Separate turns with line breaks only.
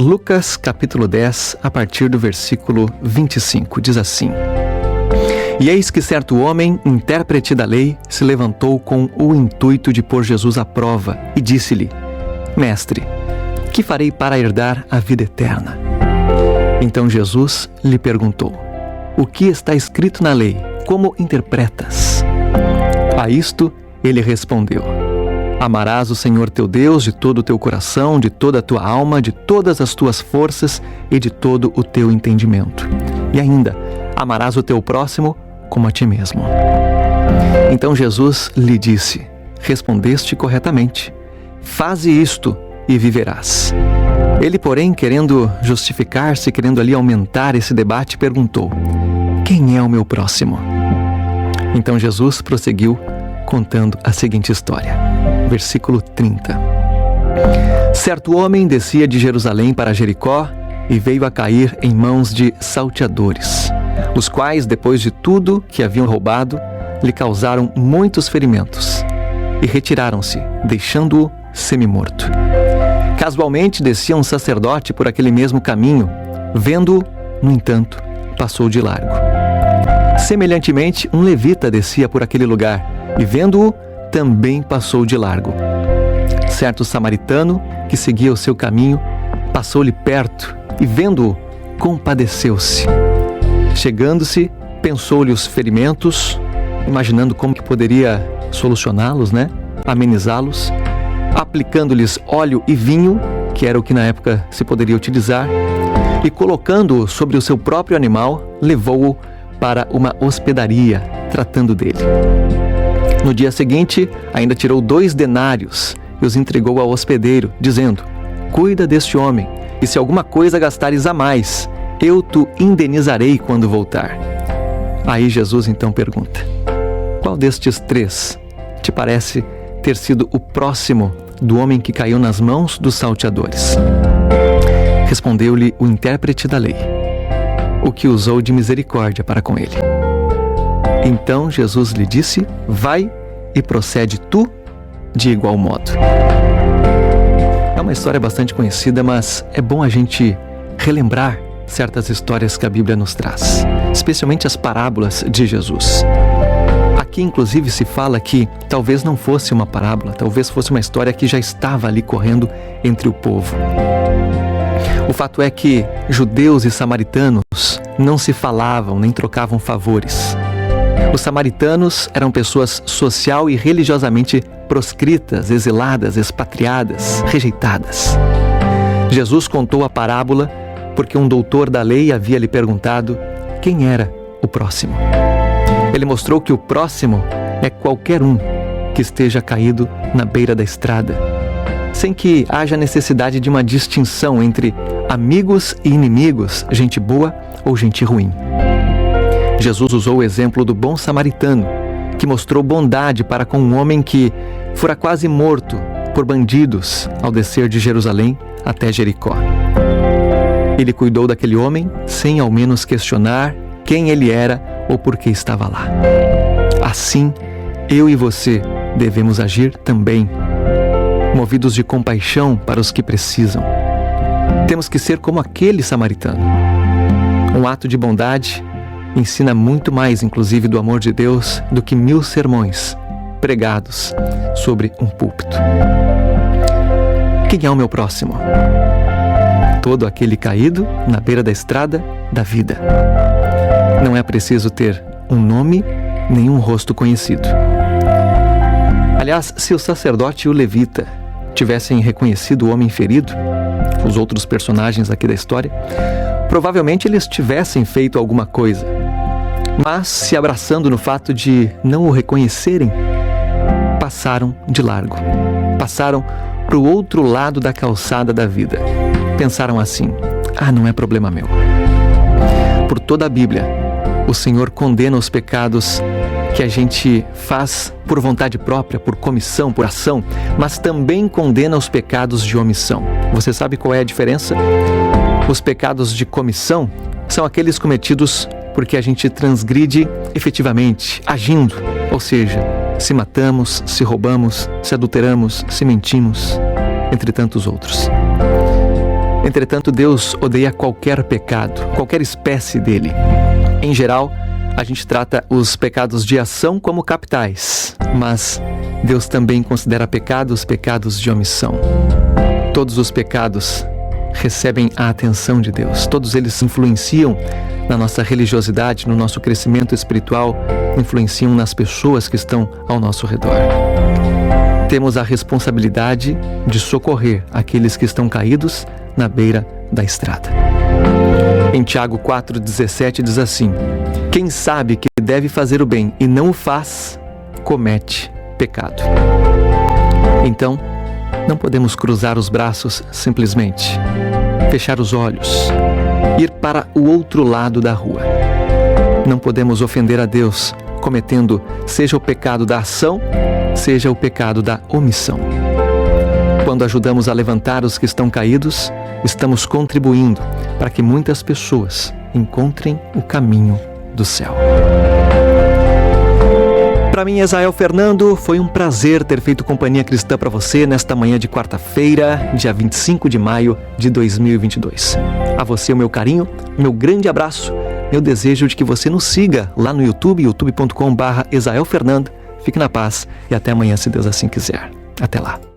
Lucas capítulo 10, a partir do versículo 25, diz assim: E eis que certo homem, intérprete da lei, se levantou com o intuito de pôr Jesus à prova e disse-lhe: Mestre, que farei para herdar a vida eterna? Então Jesus lhe perguntou: O que está escrito na lei? Como interpretas? A isto ele respondeu: Amarás o Senhor teu Deus de todo o teu coração, de toda a tua alma, de todas as tuas forças e de todo o teu entendimento. E ainda, amarás o teu próximo como a ti mesmo. Então Jesus lhe disse: Respondeste corretamente. Faze isto e viverás. Ele, porém, querendo justificar-se, querendo ali aumentar esse debate, perguntou: Quem é o meu próximo? Então Jesus prosseguiu contando a seguinte história. Versículo 30. Certo homem descia de Jerusalém para Jericó e veio a cair em mãos de salteadores, os quais, depois de tudo que haviam roubado, lhe causaram muitos ferimentos e retiraram-se, deixando-o semi-morto. Casualmente descia um sacerdote por aquele mesmo caminho. Vendo-o, no entanto, passou de largo. Semelhantemente, um levita descia por aquele lugar e, vendo-o, também passou de largo. Certo samaritano, que seguia o seu caminho, passou-lhe perto e, vendo-o, compadeceu-se. Chegando-se, pensou-lhe os ferimentos, imaginando como que poderia solucioná-los, amenizá-los, aplicando-lhes óleo e vinho, que era o que na época se poderia utilizar, e colocando-o sobre o seu próprio animal, levou-o para uma hospedaria, tratando dele. No dia seguinte, ainda tirou 2 denários e os entregou ao hospedeiro, dizendo: Cuida deste homem, e se alguma coisa gastares a mais, eu te indenizarei quando voltar. Aí Jesus então pergunta: Qual destes 3 te parece ter sido o próximo do homem que caiu nas mãos dos salteadores? Respondeu-lhe o intérprete da lei: O que usou de misericórdia para com ele. Então Jesus lhe disse: Vai e procede tu de igual modo. É uma história bastante conhecida, mas é bom a gente relembrar certas histórias que a Bíblia nos traz, especialmente as parábolas de Jesus. Aqui, inclusive, se fala que talvez não fosse uma parábola, talvez fosse uma história que já estava ali correndo entre o povo. O fato é que judeus e samaritanos não se falavam nem trocavam favores. Os samaritanos eram pessoas social e religiosamente proscritas, exiladas, expatriadas, rejeitadas. Jesus contou a parábola porque um doutor da lei havia lhe perguntado quem era o próximo. Ele mostrou que o próximo é qualquer um que esteja caído na beira da estrada, sem que haja necessidade de uma distinção entre amigos e inimigos, gente boa ou gente ruim. Jesus usou o exemplo do bom samaritano, que mostrou bondade para com um homem que fora quase morto por bandidos ao descer de Jerusalém até Jericó. Ele cuidou daquele homem sem ao menos questionar quem ele era ou por que estava lá. Assim, eu e você devemos agir também, movidos de compaixão para os que precisam. Temos que ser como aquele samaritano. Um ato de bondade ensina muito mais, inclusive, do amor de Deus do que 1000 sermões pregados sobre um púlpito. Quem é o meu próximo? Todo aquele caído na beira da estrada da vida. Não é preciso ter um nome nem um rosto conhecido. Aliás, se o sacerdote e o levita tivessem reconhecido o homem ferido, os outros personagens aqui da história, provavelmente eles tivessem feito alguma coisa. Mas, se abraçando no fato de não o reconhecerem, passaram de largo. Passaram para o outro lado da calçada da vida. Pensaram assim: não é problema meu. Por toda a Bíblia, o Senhor condena os pecados que a gente faz por vontade própria, por comissão, por ação, mas também condena os pecados de omissão. Você sabe qual é a diferença? Os pecados de comissão são aqueles cometidos porque a gente transgride efetivamente, agindo, ou seja, se matamos, se roubamos, se adulteramos, se mentimos, entre tantos outros. Entretanto, Deus odeia qualquer pecado, qualquer espécie dele. Em geral, a gente trata os pecados de ação como capitais, mas Deus também considera pecados de omissão. Todos os pecados recebem a atenção de Deus. Todos eles influenciam na nossa religiosidade, no nosso crescimento espiritual, influenciam nas pessoas que estão ao nosso redor. Temos a responsabilidade de socorrer aqueles que estão caídos na beira da estrada. Em Tiago 4,17 diz assim: quem sabe que deve fazer o bem e não o faz, comete pecado. Então, não podemos cruzar os braços simplesmente, fechar os olhos, ir para o outro lado da rua. Não podemos ofender a Deus cometendo seja o pecado da ação, seja o pecado da omissão. Quando ajudamos a levantar os que estão caídos, estamos contribuindo para que muitas pessoas encontrem o caminho do céu. Para mim, Ezael Fernando, foi um prazer ter feito companhia cristã para você nesta manhã de quarta-feira, dia 25 de maio de 2022. A você o meu carinho, meu grande abraço, meu desejo de que você nos siga lá no YouTube, youtube.com/EzaelFernando. Fique na paz e até amanhã, se Deus assim quiser. Até lá.